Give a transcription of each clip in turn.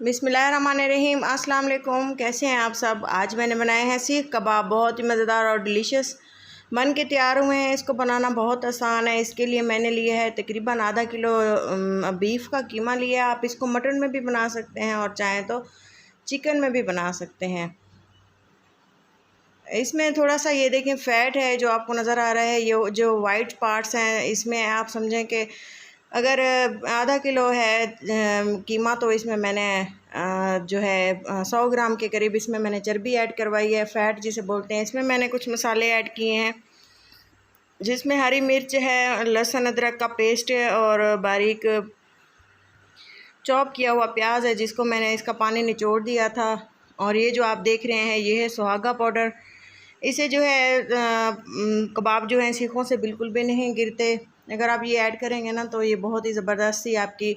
बिस्मिल्लाहिर्रहमानिर्रहीम। अस्सलाम वालेकुम। कैसे हैं आप सब। आज मैंने बनाए हैं सीख कबाब, बहुत ही मज़ेदार और डिलीशियस बन के तैयार हुए हैं। इसको बनाना बहुत आसान है। इसके लिए मैंने लिया है तकरीबन आधा किलो बीफ का कीमा लिया। आप इसको मटन में भी बना सकते हैं और चाहें तो चिकन में भी बना सकते हैं। इसमें थोड़ा सा ये देखें फ़ैट है जो आपको नज़र आ रहा है, ये जो वाइट पार्ट्स हैं इसमें आप समझें कि अगर आधा किलो है कीमा, तो इसमें मैंने जो है 100 ग्राम के करीब इसमें मैंने चर्बी ऐड करवाई है, फ़ैट जिसे बोलते हैं। इसमें मैंने कुछ मसाले ऐड किए हैं जिसमें हरी मिर्च है, लहसुन अदरक का पेस्ट है और बारीक चॉप किया हुआ प्याज है जिसको मैंने इसका पानी निचोड़ दिया था। और ये जो आप देख रहे हैं ये है सुहागा पाउडर। इसे जो है कबाब जो हैं सीखों से बिल्कुल भी नहीं गिरते। अगर आप ये ऐड करेंगे ना तो ये बहुत ही ज़बरदस्ती आपकी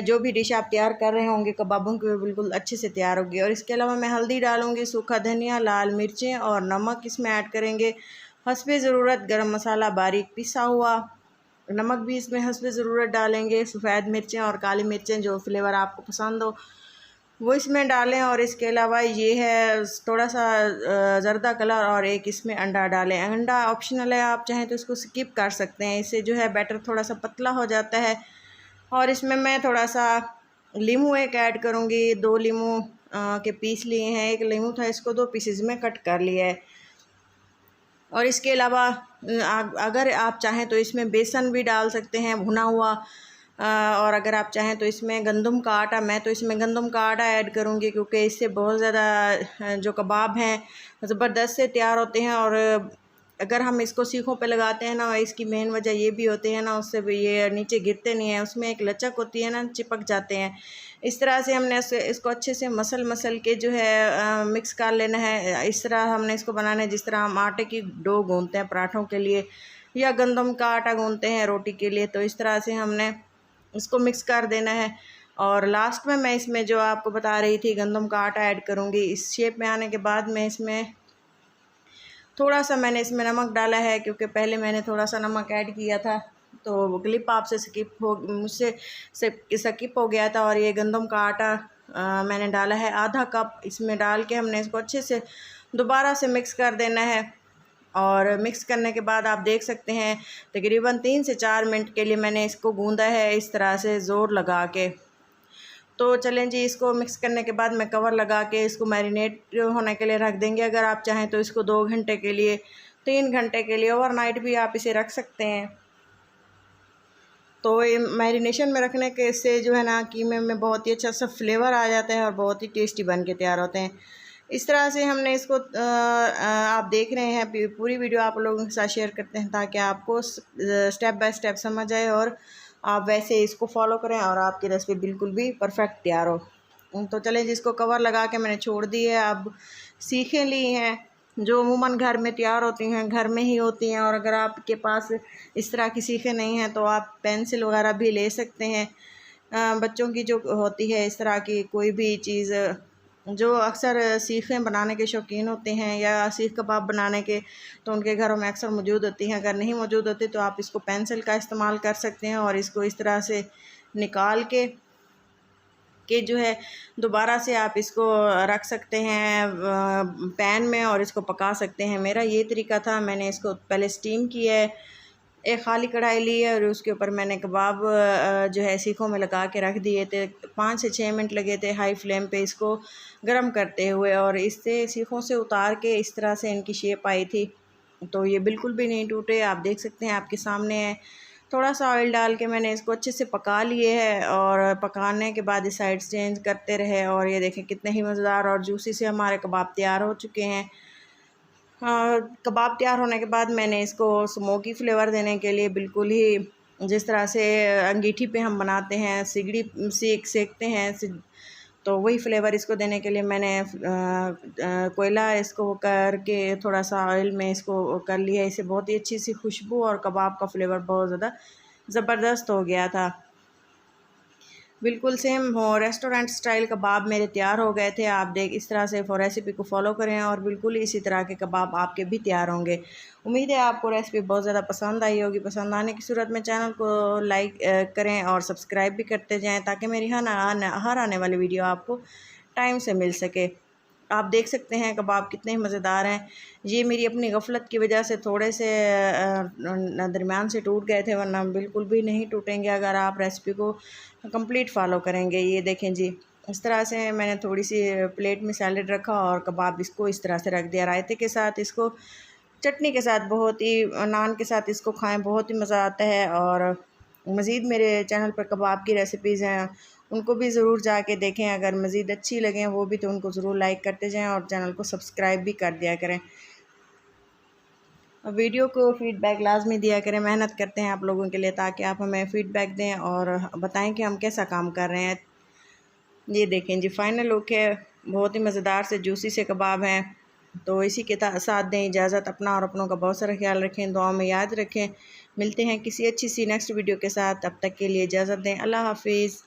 जो भी डिश आप तैयार कर रहे होंगे कबाबों की, बिल्कुल अच्छे से तैयार होगी। और इसके अलावा मैं हल्दी डालूँगी, सूखा धनिया, लाल मिर्चें और नमक इसमें ऐड करेंगे। हस्बे ज़रूरत गरम मसाला बारीक पिसा हुआ, नमक भी इसमें हस्बे ज़रूरत डालेंगे। सफ़ेद मिर्चें और काली मिर्चें जो फ्लेवर आपको पसंद हो वो इसमें डालें। और इसके अलावा ये है थोड़ा सा ज़र्दा कलर और एक इसमें अंडा डालें। अंडा ऑप्शनल है, आप चाहें तो इसको स्किप कर सकते हैं। इससे जो है बैटर थोड़ा सा पतला हो जाता है। और इसमें मैं थोड़ा सा लीमू एक ऐड करूँगी। 2 लीमू के पीस लिए हैं। एक लीमू था, इसको 2 पीसेज में कट कर लिया है। और इसके अलावा अगर आप चाहें तो इसमें बेसन भी डाल सकते हैं भुना हुआ। और अगर आप चाहें तो इसमें गंदम का आटा, मैं तो इसमें गंदम का आटा ऐड करूँगी क्योंकि इससे बहुत ज़्यादा जो कबाब हैं ज़बरदस्त से तैयार होते हैं। और अगर हम इसको सीखों पे लगाते हैं ना, इसकी मेन वजह ये भी होती है ना, उससे भी ये नीचे गिरते नहीं हैं, उसमें एक लचक होती है ना, चिपक जाते हैं। इस तरह से हमने इसको अच्छे से मसल के जो है मिक्स कर लेना है। इस तरह हमने इसको बनाना है जिस तरह हम आटे की डो गूँधते हैं पराठों के लिए या गंदम का आटा गूँधते हैं रोटी के लिए। तो इस तरह से हमने इसको मिक्स कर देना है। और लास्ट में मैं इसमें जो आपको बता रही थी गंदम का आटा ऐड करूँगी। इस शेप में आने के बाद मैं इसमें थोड़ा सा मैंने इसमें नमक डाला है क्योंकि पहले मैंने थोड़ा सा नमक ऐड किया था, तो वो क्लिप आपसे मुझसे स्किप हो गया था। और ये गंदम का आटा मैंने डाला है आधा कप। इसमें डाल के हमने इसको अच्छे से दोबारा से मिक्स कर देना है। और मिक्स करने के बाद आप देख सकते हैं तकरीबन 3 से 4 मिनट के लिए मैंने इसको गूँधा है इस तरह से ज़ोर लगा के। तो चलें जी, इसको मिक्स करने के बाद मैं कवर लगा के इसको मैरिनेट होने के लिए रख देंगे। अगर आप चाहें तो इसको 2 घंटे के लिए, 3 घंटे के लिए, ओवरनाइट भी आप इसे रख सकते हैं। तो ये मैरिनेशन में रखने के से जो है ना कीमे में बहुत ही अच्छा सा फ्लेवर आ जाता है और बहुत ही टेस्टी बन के तैयार होते हैं। इस तरह से हमने इसको आप देख रहे हैं, पूरी वीडियो आप लोगों के साथ शेयर करते हैं ताकि आपको स्टेप बाय स्टेप समझ आए और आप वैसे इसको फॉलो करें और आपकी रेसिपी बिल्कुल भी परफेक्ट तैयार हो। तो चलें जिसको कवर लगा के मैंने छोड़ दी है। अब सीखें ली हैं जो अमूमन घर में तैयार होती हैं, घर में ही होती हैं। और अगर आपके पास इस तरह की सीखें नहीं हैं तो आप पेंसिल वगैरह भी ले सकते हैं। बच्चों की जो होती है इस तरह की कोई भी चीज़, जो अक्सर सीखें बनाने के शौकीन होते हैं या सीख कबाब बनाने के, तो उनके घरों में अक्सर मौजूद होती हैं। अगर नहीं मौजूद होती तो आप इसको पेंसिल का इस्तेमाल कर सकते हैं और इसको इस तरह से निकाल के जो है दोबारा से आप इसको रख सकते हैं पैन में और इसको पका सकते हैं। मेरा ये तरीका था। मैंने इसको पहले स्टीम किया है, एक खाली कढ़ाई ली है और उसके ऊपर मैंने कबाब जो है सीखों में लगा के रख दिए थे। 5 से 6 मिनट लगे थे हाई फ्लेम पे इसको गर्म करते हुए। और इससे सीखों से उतार के इस तरह से इनकी शेप आई थी, तो ये बिल्कुल भी नहीं टूटे। आप देख सकते हैं, आपके सामने है। थोड़ा सा ऑयल डाल के मैंने इसको अच्छे से पका लिए है और पकाने के बाद इस साइड चेंज करते रहे। और ये देखें कितने ही मज़ेदार और जूसी से हमारे कबाब तैयार हो चुके हैं। कबाब तैयार होने के बाद मैंने इसको स्मोकी फ्लेवर देने के लिए बिल्कुल ही जिस तरह से अंगीठी पे हम बनाते हैं, सिगड़ी सेकते हैं, तो वही फ्लेवर इसको देने के लिए मैंने कोयला इसको करके थोड़ा सा ऑयल में इसको कर लिया। इससे बहुत ही अच्छी सी खुशबू और कबाब का फ्लेवर बहुत ज़्यादा ज़बरदस्त हो गया था। बिल्कुल सेम हो रेस्टोरेंट स्टाइल कबाब मेरे तैयार हो गए थे। आप देख इस तरह से रेसिपी को फॉलो करें और बिल्कुल इसी तरह के कबाब आपके भी तैयार होंगे। उम्मीद है आपको रेसिपी बहुत ज़्यादा पसंद आई होगी। पसंद आने की सूरत में चैनल को लाइक करें और सब्सक्राइब भी करते जाएँ ताकि मेरी हर आने वाली वीडियो आपको टाइम से मिल सके। आप देख सकते हैं कबाब कितने मज़ेदार हैं। ये मेरी अपनी गफलत की वजह से थोड़े से दरमियान से टूट गए थे, वरना बिल्कुल भी नहीं टूटेंगे अगर आप रेसिपी को कंप्लीट फॉलो करेंगे। ये देखें जी, इस तरह से मैंने थोड़ी सी प्लेट में सैलेड रखा और कबाब इसको इस तरह से रख दिया रायते के साथ। इसको चटनी के साथ बहुत ही नान के साथ इसको खाएं, बहुत ही मज़ा आता है। और मज़ीद मेरे चैनल पर कबाब की रेसिपीज़ हैं, उनको भी ज़रूर जाके देखें। अगर मज़ीद अच्छी लगें वो भी तो उनको ज़रूर लाइक करते जाएं और चैनल को सब्सक्राइब भी कर दिया करें। वीडियो को फ़ीडबैक लाजमी दिया करें। मेहनत करते हैं आप लोगों के लिए ताकि आप हमें फ़ीडबैक दें और बताएं कि हम कैसा काम कर रहे हैं। ये देखें जी, फ़ाइनल लुक है। बहुत ही मज़ेदार से जूसी से कबाब हैं। तो इसी के साथ दें इजाज़त। अपना और अपनों का बहुत सारा ख्याल रखें, दुआ में याद रखें। मिलते हैं किसी अच्छी सी नेक्स्ट वीडियो के साथ। तब तक के लिए इजाज़त दें। अल्लाह हाफिज़।